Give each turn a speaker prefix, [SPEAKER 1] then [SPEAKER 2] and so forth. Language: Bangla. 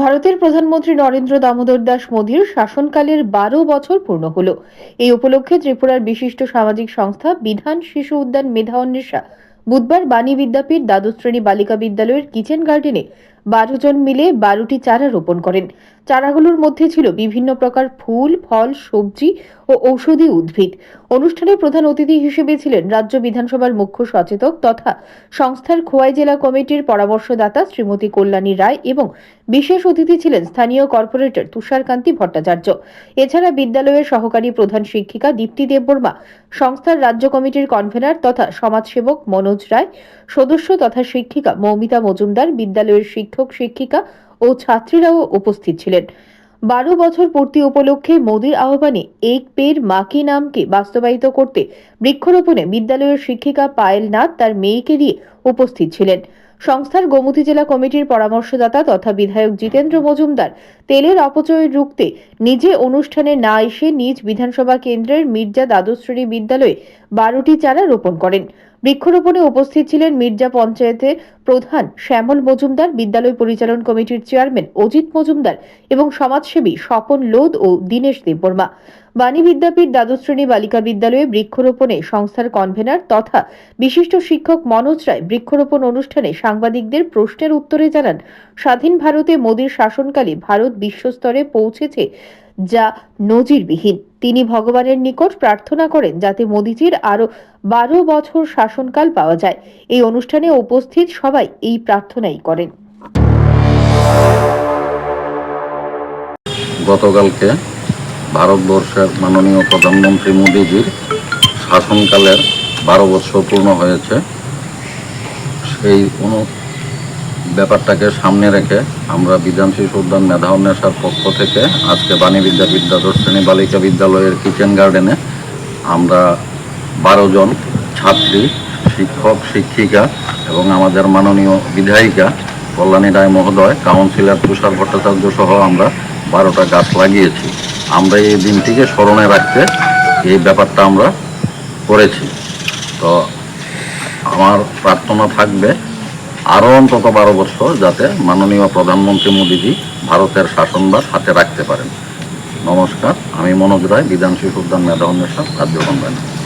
[SPEAKER 1] ভারতের প্রধানমন্ত্রী নরেন্দ্র দামোদর দাস মোদীর শাসনকালের ১২ বছর পূর্ণ হলো। এই উপলক্ষে ত্রিপুরার বিশিষ্ট সামাজিক সংস্থা বিধান শিশু উদ্যান মেধা অন্বেষা বুধবার বাণী বিদ্যাপীঠ দ্বাদশ শ্রেণী বালিকা বিদ্যালয়ের কিচেন গার্ডেনে ১২ জন মিলে ১২টি চারা রোপণ করেন। চারাগুলোর মধ্যে ছিল বিভিন্ন প্রকার ফুল, ফল, সবজি ও ঔষধি উদ্ভিদ। অনুষ্ঠানে প্রধান অতিথি হিসেবে ছিলেন রাজ্য বিধানসভার মুখ্য সচেতক তথা সংস্থার খোয়াই জেলা কমিটির পরামর্শদাতা শ্রীমতী কল্যাণী রায় এবং বিশেষ অতিথি ছিলেন স্থানীয় কর্পোরেটর তুষারকান্তি ভট্টাচার্য। এছাড়া বিদ্যালয়ের সহকারী প্রধান শিক্ষিকা দীপ্তি দেববর্মা, সংস্থার রাজ্য কমিটির কনভেনর তথা সমাজসেবক মনোজ রায়, সদস্য তথা শিক্ষিকা মৌমিতা মজুমদার, বিদ্যালয়ের শিক্ষক শিক্ষিকা ও ছাত্রীরাও উপস্থিত ছিলেন। ১২ বছর পূর্তি উপলক্ষে মোদীর আহ্বানে এক পেড় মা কি নামকে বাস্তবায়িত করতে বৃক্ষরোপণে বিদ্যালয়ের শিক্ষিকা পায়েল নাথ তার মেয়েকে নিয়ে উপস্থিত ছিলেন। সংস্থার গোমতী জেলা কমিটির পরামর্শদাতা তথা বিধায়ক জিতেন্দ্র মজুমদার তেলের অপচয় রুখতে নিজে অনুষ্ঠানে না এসে নিজ বিধানসভা কেন্দ্রের মির্জা দ্বাদশ শ্রেণী বিদ্যালয়ে ১২টি চারা রোপণ করেন। বৃক্ষরোপণে উপস্থিত ছিলেন মির্জা পঞ্চায়েতের প্রধান শ্যামল মজুমদার, বিদ্যালয় পরিচালন কমিটির চেয়ারম্যান অজিত মজুমদার এবং সমাজসেবী স্বপন লোধ ও দীনেশ দেববর্মা। বাণী বিদ্যাপীঠ দ্বাদশ শ্রেণী বালিকা বিদ্যালয়ে বৃক্ষরোপণে সংস্থার কনভেনর তথা বিশিষ্ট শিক্ষক মনোজ রায় বৃক্ষরোপণ অনুষ্ঠানে সাংবাদিকদের প্রশ্নের উত্তরে জানান, স্বাধীন ভারতে মোদীর শাসনকালে ভারত বিশ্বস্তরে পৌঁছেছে যা নজিরবিহীন। তিনি ভগবানের নিকট প্রার্থনা করেন যাতে মোদীজির আরো ১২ বছর শাসনকাল পাওয়া যায়। এই অনুষ্ঠানে উপস্থিত সবাই এই প্রার্থনাই করেন।
[SPEAKER 2] গতকালকে ভারতবর্ষের মাননীয় প্রধানমন্ত্রী মোদীজির শাসনকালের ১২ বছর পূর্ণ হয়েছে। সেই ব্যাপারটাকে সামনে রেখে আমরা বিধান শিশু উদ্যান মেধা অন্বেষার পক্ষ থেকে আজকে বাণী বিদ্যাপীঠ দ্বাদশ শ্রেণী বালিকা বিদ্যালয়ের কিচেন গার্ডেনে আমরা ১২ জন ছাত্রী, শিক্ষক শিক্ষিকা এবং আমাদের মাননীয় বিধায়িকা কল্যাণী রায় মহোদয়, কাউন্সিলর তুষার ভট্টাচার্য সহ আমরা ১২টা গাছ লাগিয়েছি। আমরা এই দিনটিকে স্মরণে রাখতে এই ব্যাপারটা আমরা করেছি। তো আমার প্রার্থনা থাকবে আরও অন্তত ১২ বছর যাতে মাননীয় প্রধানমন্ত্রী মোদীজি ভারতের শাসনভার হাতে রাখতে পারেন। নমস্কার, আমি মনোজ রায়, বিধান শিশু উদ্যান মেধা অন্বেষা, রাজ্য কনভেনর।